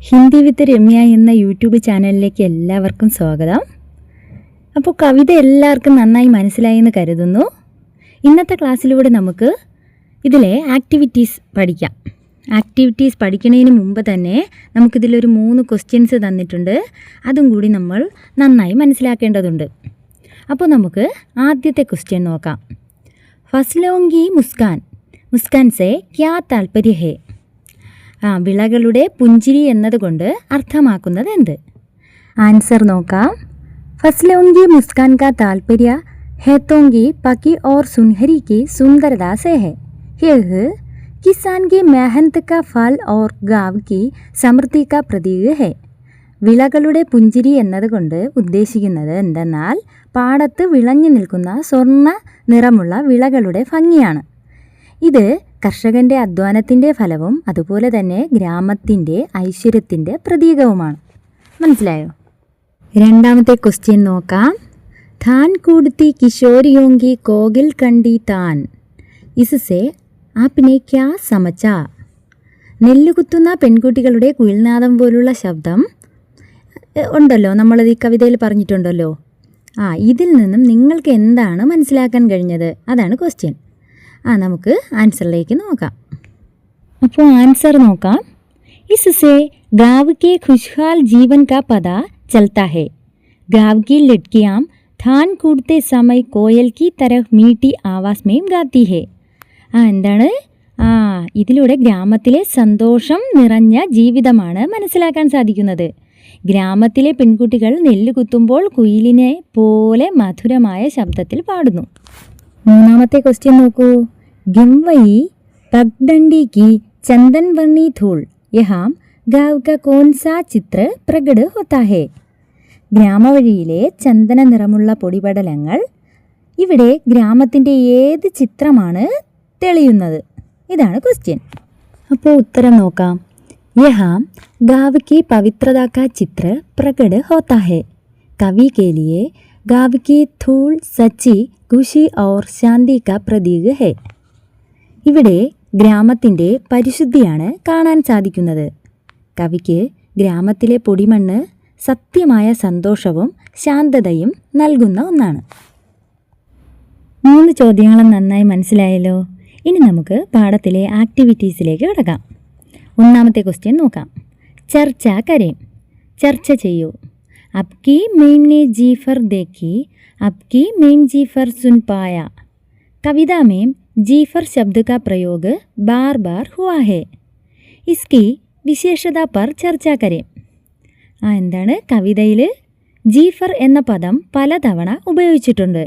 ഹിന്ദി വിത്ത് രമ്യ എന്ന യൂട്യൂബ് ചാനലിലേക്ക് എല്ലാവർക്കും സ്വാഗതം. അപ്പോൾ കവിത എല്ലാവർക്കും നന്നായി മനസ്സിലായി എന്ന് കരുതുന്നു. ഇന്നത്തെ ക്ലാസ്സിലൂടെ നമുക്ക് ഇതിലെ ആക്ടിവിറ്റീസ് പഠിക്കാം. ആക്ടിവിറ്റീസ് പഠിക്കുന്നതിന് മുമ്പ് തന്നെ നമുക്കിതിലൊരു 3 ക്വസ്റ്റ്യൻസ് തന്നിട്ടുണ്ട്. അതും കൂടി നമ്മൾ നന്നായി മനസ്സിലാക്കേണ്ടതുണ്ട്. അപ്പോൾ നമുക്ക് ആദ്യത്തെ ക്വസ്റ്റ്യൻ നോക്കാം. ഫസ്ലോങ്കി മുസ്കാൻ, മുസ്കാൻ സേ ക്യാ താൽപര്യ ഹേ? വിളകളുടെ പുഞ്ചിരി എന്നതുകൊണ്ട് അർത്ഥമാക്കുന്നത് എന്ത്? ആൻസർ നോക്കാം. ഫസ്ലോങ്കി മുസ്കാൻ കാ താൽപര്യ ഹേത്തോങ്കി പക്കി ഓർ സുൻഹരി की सुंदरता से है. यह किसान की मेहनत का फल और गांव की സമൃദ്ധി का प्रतीक है. വിളകളുടെ പുഞ്ചിരി എന്നതുകൊണ്ട് ഉദ്ദേശിക്കുന്നത് എന്തെന്നാൽ പാടത്ത് വിളഞ്ഞു നിൽക്കുന്ന സ്വർണ്ണ നിറമുള്ള വിളകളുടെ ഭംഗിയാണ്. ഇത് കർഷകൻ്റെ അധ്വാനത്തിൻ്റെ ഫലവും അതുപോലെ തന്നെ ഗ്രാമത്തിൻ്റെ ഐശ്വര്യത്തിൻ്റെ പ്രതീകവുമാണ്. മനസ്സിലായോ? രണ്ടാമത്തെ ക്വസ്റ്റ്യൻ നോക്കാം. ധാൻ കൂടത്തി കിശോരിയോങ്കി കോകിൽ കണ്ടി താൻ ഇസ്സെ ആപ്നെ ക്യാ സമച്ച? നെല്ലുകുത്തുന്ന പെൺകുട്ടികളുടെ കുയിൽനാദം പോലുള്ള ശബ്ദം ഉണ്ടല്ലോ, നമ്മളത് ഈ കവിതയിൽ പറഞ്ഞിട്ടുണ്ടല്ലോ. ഇതിൽ നിന്നും നിങ്ങൾക്ക് എന്താണ് മനസ്സിലാക്കാൻ കഴിഞ്ഞത്? അതാണ് ക്വസ്റ്റ്യൻ. നമുക്ക് ആൻസറിലേക്ക് നോക്കാം. അപ്പോൾ ആൻസർ നോക്കാം. इससे गाँव के खुशहाल जीवन का पता चलता है. गाँव की लड़कियाँ धान कूटते समय कोयल की तरह मीठी आवाज़ में गाती है. എന്താണ്? ഇതിലൂടെ ഗ്രാമത്തിലെ സന്തോഷം നിറഞ്ഞ ജീവിതമാണ് മനസ്സിലാക്കാൻ സാധിക്കുന്നത്. ഗ്രാമത്തിലെ പെൺകുട്ടികൾ നെല്ല് കുത്തുമ്പോൾ കുയിലിനെ പോലെ മധുരമായ ശബ്ദത്തിൽ പാടുന്നു. മൂന്നാമത്തെ ക്വസ്റ്റ്യൻ നോക്കൂ. ഗിംവയി പഗ്ഡണ്ടി की चंदन वर्णी धूल यहाँ गाँव का कौन सा चित्र प्रकट होता है? ഗ്രാമവഴിയിലെ ചന്ദന നിറമുള്ള പൊടിപടലങ്ങൾ ഇവിടെ ഗ്രാമത്തിൻ്റെ ഏത് ചിത്രമാണ് തെളിയുന്നത്? ഇതാണ് ക്വസ്റ്റ്യൻ. അപ്പോൾ ഉത്തരം നോക്കാം. यहाँ गाँव की पवित्रता का चित्र प्रकट होता है. कवि के लिए गाँव की धूल सच्ची खुशी और शांति का प्रतीक है. ഇവിടെ ഗ്രാമത്തിൻ്റെ പരിശുദ്ധിയാണ് കാണാൻ സാധിക്കുന്നത്. കവിക്ക് ഗ്രാമത്തിലെ പൊടിമണ്ണ് സത്യമായ സന്തോഷവും ശാന്തതയും നൽകുന്ന ഒന്നാണ്. 3 ചോദ്യങ്ങളും നന്നായി മനസ്സിലായല്ലോ. ഇനി നമുക്ക് പാഠത്തിലെ ആക്ടിവിറ്റീസിലേക്ക് കിടക്കാം. ഒന്നാമത്തെ ക്വസ്റ്റ്യൻ നോക്കാം. ചർച്ച കരേം, ചർച്ച ചെയ്യൂ. അബ്കി മെയിനെ ജീഫർ ദേഖി അബ്കി മെയിൻ ജീഫർ സുൻ പായ. कविता में जीफर शब्द का प्रयोग बार बार हुआ है. इसकी विशेषता पर चर्चा करें. എന്താണ്? കവിതയിൽ ജീഫർ എന്ന പദം പലതവണ ഉപയോഗിച്ചിട്ടുണ്ട്.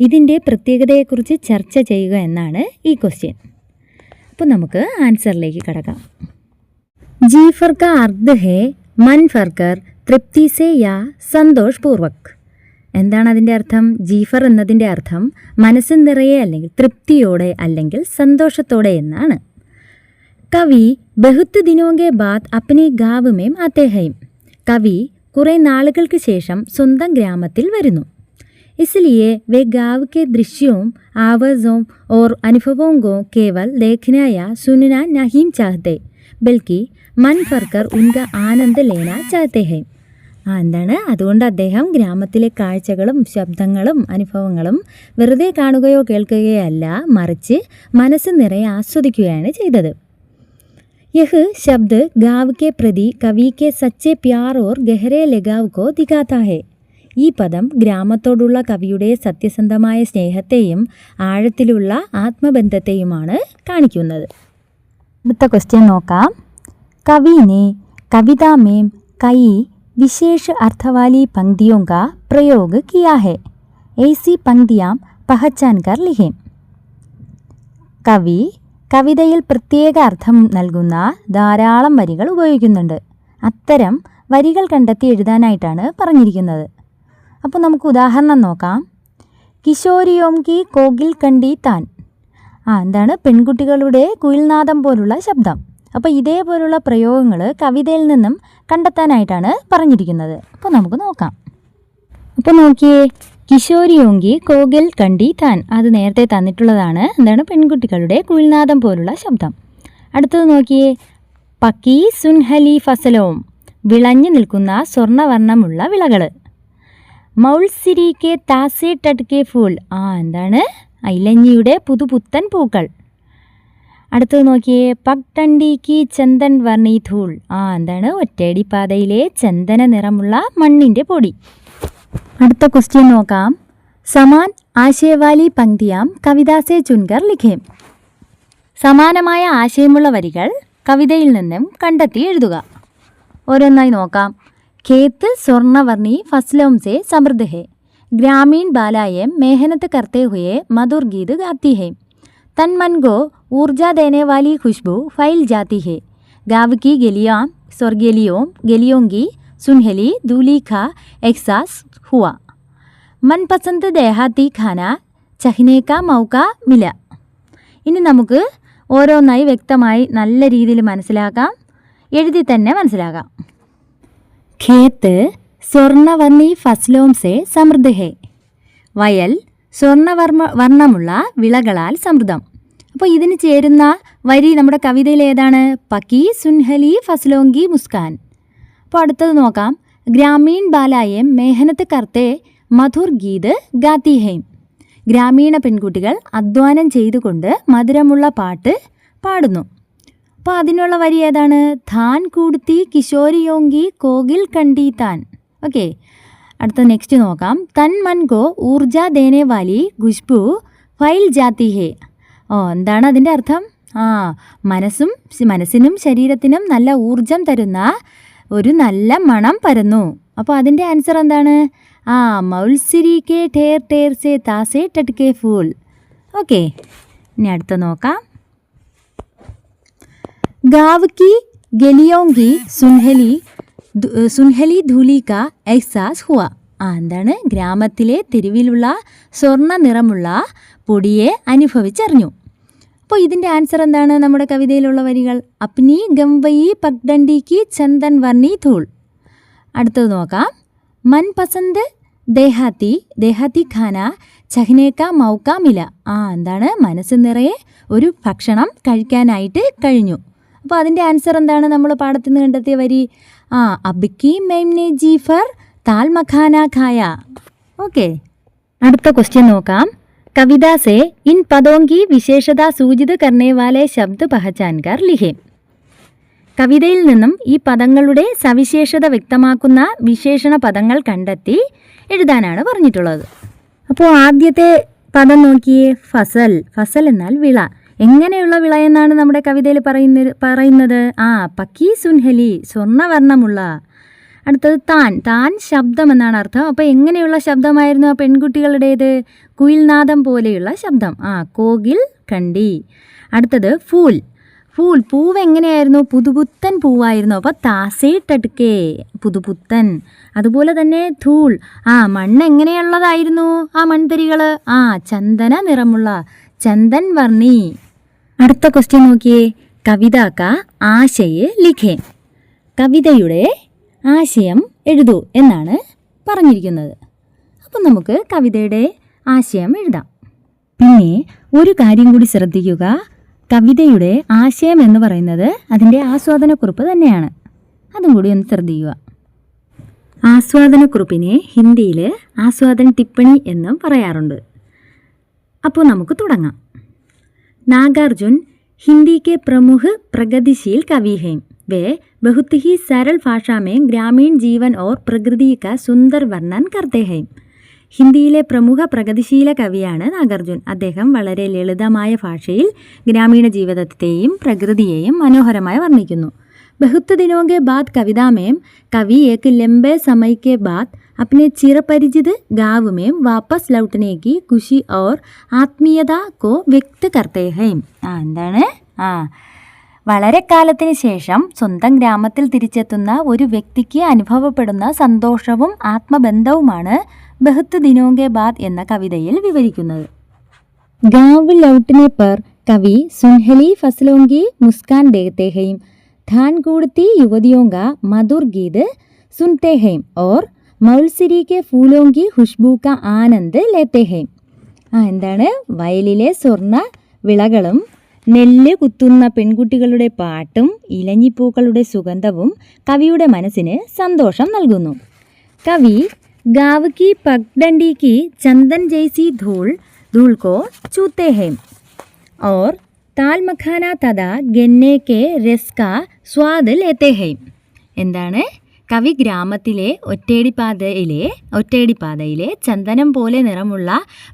ഇതിൻ്റെ പ്രത്യേകതയെക്കുറിച്ച് ചർച്ച ചെയ്യുക എന്നാണ് ഈ ക്വസ്റ്റ്യൻ. അപ്പോൾ നമുക്ക് ആൻസറിലേക്ക് കടക്കാം. ജീഫർ കാ അർഥ് ഹേ മൻ ഫർക്കർ തൃപ്തി സേ യാ സന്തോഷ് പൂർവക്. എന്താണ് അതിൻ്റെ അർത്ഥം? ജീഫർ എന്നതിൻ്റെ അർത്ഥം മനസ്സ് നിറയെ അല്ലെങ്കിൽ തൃപ്തിയോടെ അല്ലെങ്കിൽ സന്തോഷത്തോടെ എന്നാണ്. കവി ബഹുത്ത് ദിനോങ്കെ ബാദ് അപ്നെ ഗാവ് മേം ആത്തെ ഹൈ. കവി കുറേ നാളുകൾക്ക് ശേഷം സ്വന്തം ഗ്രാമത്തിൽ വരുന്നു. इसलिए वे गाँव के दृश्यों, आवाज़ों और अनुभवों को केवल देखना या सुनना नहीं चाहते बल्कि मन भरकर उनका आनंद लेना चाहते हैं. എന്താണ്? അതുകൊണ്ട് അദ്ദേഹം ഗ്രാമത്തിലെ കാഴ്ചകളും ശബ്ദങ്ങളും അനുഭവങ്ങളും വെറുതെ കാണുകയോ കേൾക്കുകയോ അല്ല, മറിച്ച് മനസ്സ് നിറയെ ആസ്വദിക്കുകയാണ് ചെയ്തത്. യഹ് ശബ്ദ് ഗാവ് കെ പ്രതി കവി കെ സച്ചെ പ്യാർ ഓർ ഗഹരെ ലഗാവ് കോ ദിഖാതാ ഹെ. ഈ പദം ഗ്രാമത്തോടുള്ള കവിയുടെ സത്യസന്ധമായ സ്നേഹത്തെയും ആഴത്തിലുള്ള ആത്മബന്ധത്തെയുമാണ് കാണിക്കുന്നത്. അടുത്ത ക്വസ്റ്റ്യൻ നോക്കാം. കവിനെ കവിതാ മേം കൈ विशेष अर्थ वाली पंक्तियों का प्रयोग किया है. ऐसी पंक्तियाँ पहचान कर लिखें. കവി കവിതയിൽ പ്രത്യേക അർത്ഥം നൽകുന്ന ധാരാളം വരികൾ ഉപയോഗിക്കുന്നുണ്ട്. അത്തരം വരികൾ കണ്ടെത്തി എഴുതാനായിട്ടാണ് പറഞ്ഞിരിക്കുന്നത്. അപ്പോൾ നമുക്ക് ഉദാഹരണം നോക്കാം. കിശോരിയോം കി കോകിൽ കണ്ടി താൻ. എന്താണ്? പെൺകുട്ടികളുടെ കുയിൽനാദം പോലുള്ള ശബ്ദം. അപ്പോൾ ഇതേപോലുള്ള പ്രയോഗങ്ങൾ കവിതയിൽ നിന്നും കണ്ടെത്താനായിട്ടാണ് പറഞ്ഞിരിക്കുന്നത്. അപ്പോൾ നമുക്ക് നോക്കാം. അപ്പോൾ നോക്കിയേ, കിശോരിയോങ്കി കോകിൽ കണ്ടി താൻ, അത് നേരത്തെ തന്നിട്ടുള്ളതാണ്. എന്താണ്? പെൺകുട്ടികളുടെ കുയിൽനാദം പോലുള്ള ശബ്ദം. അടുത്തത് നോക്കിയേ, പക്കി സുൻഹലി ഫസലോം, വിളഞ്ഞു നിൽക്കുന്ന സ്വർണ്ണവർണ്ണമുള്ള വിളകൾ. മൗൾസിരിക്കെ താസെ ടട്കെ ഫൂൾ, എന്താണ്? ഐലഞ്ഞിയുടെ പുതുപുത്തൻ പൂക്കൾ. അടുത്തത് നോക്കിയേ, പക്ടണ്ടിക്ക് ചന്ദൻ വർണ്ണി ധൂൾ, എന്താണ്? ഒറ്റയടിപ്പാതയിലെ ചന്ദന നിറമുള്ള മണ്ണിൻ്റെ പൊടി. അടുത്ത ക്വസ്റ്റ്യൻ നോക്കാം. സമാൻ ആശയവാലി പങ്ക്തിയാം കവിതാസെ ചുൻകർ ലിഖേം. സമാനമായ ആശയമുള്ള വരികൾ കവിതയിൽ നിന്നും കണ്ടെത്തി എഴുതുക. ഓരോന്നായി നോക്കാം. खेत स्वर्णवर्णी फसलों से समृद्ध है, ग्रामीण बालाएं मेहनत करते हुए मधुर गीत गाती है, तन मन को ऊर्जा देने वाली खुशबू फैल जाती है, गाँव की गलियों की सुनहली धूली का एहसास हुआ, मनपसंद देहाती खाना चखने का मौका मिला. ഇനി നമുക്ക് ഓരോന്നായി വ്യക്തമായി നല്ല രീതിയിൽ മനസ്സിലാക്കാം, എഴുതി തന്നെ മനസ്സിലാക്കാം. ഖേത്ത് സ്വർണ്ണവർണ്ണി ഫസ്ലോം സെ സമൃദ്ധ ഹെ, വയൽ സ്വർണ്ണവർണ്ണമുള്ള വിളകളാൽ സമൃദ്ധം. അപ്പോൾ ഇതിന് ചേരുന്ന വരി നമ്മുടെ കവിതയിൽ ഏതാണ്? പക്കി സുൻഹലി ഫസ്ലോങ്കി മുസ്കാൻ. അപ്പോൾ അടുത്തത് നോക്കാം. ഗ്രാമീൺ ബാലായം മേഹനത്ത് കർത്തെ മധുർ ഗീത് ഗാത്തി ഹെം, ഗ്രാമീണ പെൺകുട്ടികൾ അധ്വാനം ചെയ്തുകൊണ്ട് മധുരമുള്ള പാട്ട് പാടുന്നു. അപ്പോൾ അതിനുള്ള വരി ഏതാണ്? ധാൻ കൂടുത്തി കിശോരിയോങ്കി കോകിൽ കണ്ടി താൻ. ഓക്കെ, അടുത്ത നെക്സ്റ്റ് നോക്കാം. തൻ മൻ കോ ഊർജ ദേനെ വാലി ഖുശ്ബു ഫൈൽ ജാത്തി ഹേ. എന്താണ് അതിൻ്റെ അർത്ഥം? മനസ്സിനും ശരീരത്തിനും നല്ല ഊർജം തരുന്ന ഒരു നല്ല മണം പരന്നു. അപ്പോൾ അതിൻ്റെ ആൻസർ എന്താണ്? മൗൽസിരി കെ ഠേർ ഠേർ സെ താസെ ടട്കെ ഫൂൾ. ഓക്കെ, ഇനി അടുത്ത നോക്കാം. गाँव की गलियों की സുൻഹലി ധൂലി കാ എഹ്സാസ് ഹുവ. എന്താണ്? ഗ്രാമത്തിലെ തെരുവിലുള്ള സ്വർണ്ണ നിറമുള്ള പൊടിയെ അനുഭവിച്ചറിഞ്ഞു. അപ്പോൾ ഇതിൻ്റെ ആൻസർ എന്താണ്? നമ്മുടെ കവിതയിലുള്ള വരികൾ അപ്നി ഗംവയി പക്ഡണ്ടിക്ക് ചന്ദൻ വർണ്ണി ധൂൾ. അടുത്തത് നോക്കാം. മൻ പസന്ത് ദേഹാത്തി ഖാന ചഹ്നേക്ക മൗക്ക മില. എന്താണ്? മനസ്സ് നിറയെ ഒരു ഭക്ഷണം കഴിക്കാനായിട്ട് കഴിഞ്ഞു. അപ്പോൾ അതിൻ്റെ ആൻസർ എന്താണ്? നമ്മൾ പാഠത്തിൽ നിന്ന് കണ്ടെത്തിയ വരി അബ്ക്കി മെംനെ ജീഫർ താൽ മഖാന ഖായ. ഓക്കെ, അടുത്ത ക്വസ്റ്റ്യൻ നോക്കാം. കവിതാ സെ ഇൻ പദോങ്കി വിശേഷത സൂചിത കർണേ വാലെ ശബ്ദ പഹചാൻകർ ലിഖേ. കവിതയിൽ നിന്നും ഈ പദങ്ങളുടെ സവിശേഷത വ്യക്തമാക്കുന്ന വിശേഷണ പദങ്ങൾ കണ്ടെത്തി എഴുതാനാണ് പറഞ്ഞിട്ടുള്ളത്. അപ്പോൾ ആദ്യത്തെ പദം നോക്കിയേ, ഫസൽ. ഫസൽ എന്നാൽ വിള. എങ്ങനെയുള്ള വിള എന്നാണ് നമ്മുടെ കവിതയിൽ പറയുന്നത്? പക്കി സുൻഹലി, സ്വർണ്ണവർണ്ണമുള്ള. അടുത്തത് താൻ ശബ്ദം എന്നാണ് അർത്ഥം. അപ്പോൾ എങ്ങനെയുള്ള ശബ്ദമായിരുന്നു ആ പെൺകുട്ടികളുടേത്? കുയിൽനാദം പോലെയുള്ള ശബ്ദം. കോകിൽ കണ്ടി. അടുത്തത് പൂവ് എങ്ങനെയായിരുന്നു? പുതുപുത്തൻ പൂവായിരുന്നു. അപ്പോൾ താസേ ടട്കെ, പുതുപുത്തൻ. അതുപോലെ തന്നെ ധൂൾ, മണ്ണ് എങ്ങനെയുള്ളതായിരുന്നു? ആ മൺതരികൾ ചന്ദന നിറമുള്ള, ചന്ദൻ വർണ്ണി. അടുത്ത ക്വസ്റ്റ്യൻ നോക്കിയേ, കവിതാക്ക ആശയ ലിഖേ. കവിതയുടെ ആശയം എഴുതൂ എന്നാണ് പറഞ്ഞിരിക്കുന്നത്. അപ്പം നമുക്ക് കവിതയുടെ ആശയം എഴുതാം. പിന്നെ ഒരു കാര്യം കൂടി ശ്രദ്ധിക്കുക, കവിതയുടെ ആശയം എന്ന് പറയുന്നത് അതിൻ്റെ ആസ്വാദനക്കുറിപ്പ് തന്നെയാണ്. അതും കൂടി ഒന്ന് ശ്രദ്ധിക്കുക. ആസ്വാദനക്കുറിപ്പിനെ ഹിന്ദിയിൽ ആസ്വാദൻ ടിപ്പണി എന്നും പറയാറുണ്ട്. അപ്പോൾ നമുക്ക് തുടങ്ങാം. नागार्जुन हिंदी के प्रमुख प्रगतिशील कवि हैं. वे बहुत ही सरल भाषा में ग्रामीण जीवन और प्रकृति का सुंदर वर्णन करते हैं. ഹിന്ദിയിലെ പ്രമുഖ പ്രഗതിശീല കവിയാണ് നാഗാർജുൻ. അദ്ദേഹം വളരെ ലളിതമായ ഭാഷയിൽ ഗ്രാമീണ ജീവിതത്തെയും പ്രകൃതിയെയും മനോഹരമായി വർണ്ണിക്കുന്നു. बहुत दिनों के बाद कविता में कवि एक लंबे समय के बाद अपने चिरपरिचित गाँव में वापस लौटने की खुशी और ആത്മീയത को व्यक्त करते हैं. എന്താണ്? വളരെ കാലത്തിന് ശേഷം സ്വന്തം ഗ്രാമത്തിൽ തിരിച്ചെത്തുന്ന ഒരു വ്യക്തിക്ക് അനുഭവപ്പെടുന്ന സന്തോഷവും ആത്മബന്ധവുമാണ് ബഹുത്ത് ദിനോങ്കെ ബാദ് എന്ന കവിതയിൽ വിവരിക്കുന്നത്. ഗാവ് ലൗട്ടനെ പർ കവി സുൻഹലി ഫസലോങ്കി മുസ്കാൻ ദേത്തെ ഹൈം, ധാൻ കൂടത്തി യുവതിയോं का मधुर गीत सुनते हैं और മൗൽസിരി കെ ഫൂലോं की खुशबू का आनंद लेते हैं. എന്താണ്? വയലിലെ സ്വർണ്ണ വിളകളും നെല്ല് കുത്തുന്ന പെൺകുട്ടികളുടെ പാട്ടും ഇലഞ്ഞിപ്പൂക്കളുടെ സുഗന്ധവും കവിയുടെ മനസ്സിന് സന്തോഷം നൽകുന്നു. കവി गाँव की पगडंडी की चंदन जैसी धूल धूल को छूते हैं और ताल मखाना तथा गन्ने के रस का स्वाद लेते हैं. എന്താണ്? കവി ഗ്രാമത്തിലെ ഒറ്റയടിപ്പാതയിലെ ചന്ദനം പോലെ നിറമുള്ള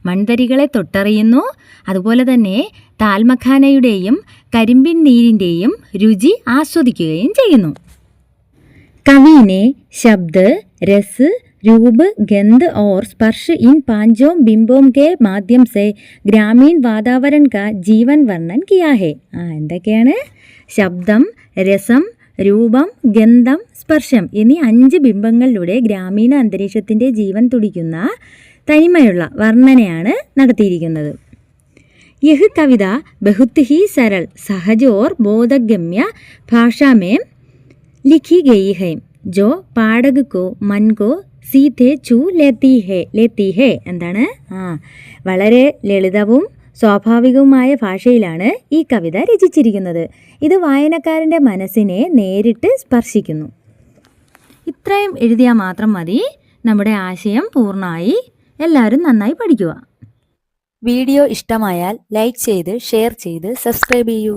മൺതരികളെ തൊട്ടറിയുന്നു. അതുപോലെ തന്നെ താൽമഖാനയുടെയും കരിമ്പിൻ നീരിൻ്റെയും രുചി ആസ്വദിക്കുകയും ചെയ്യുന്നു. കവിനെ शब्द रस रूप गंध और स्पर्श इन पांचों बिंबों के माध्यम से ग्रामीण वातावरण का जीवन वर्णन किया है. എന്തൊക്കെയാണ്? ശബ്ദം, രസം, രൂപം, ഗന്ധം, സ്പർശം എന്നീ 5 ബിംബങ്ങളിലൂടെ ഗ്രാമീണ അന്തരീക്ഷത്തിൻ്റെ ജീവൻ തുടിക്കുന്ന തനിമയുള്ള വർണ്ണനയാണ് നടത്തിയിരിക്കുന്നത്. यह कविता बहुत ही सरल, सहज और बोधगम्य भाषा में लिखी गई है जो पाठक को मन को സീതെ ചൂ ലേത്തി ഹേ. എന്താണ്? വളരെ ലളിതവും സ്വാഭാവികവുമായ ഭാഷയിലാണ് ഈ കവിത രചിച്ചിരിക്കുന്നത്. ഇത് വായനക്കാരൻ്റെ മനസ്സിനെ നേരിട്ട് സ്പർശിക്കുന്നു. ഇത്രയും എഴുതിയാൽ മാത്രം മതി. നമ്മുടെ ആശയം പൂർണ്ണമായി. എല്ലാവരും നന്നായി പഠിക്കുക. വീഡിയോ ഇഷ്ടമായാൽ ലൈക്ക് ചെയ്ത് ഷെയർ ചെയ്ത് സബ്സ്ക്രൈബ് ചെയ്യൂ.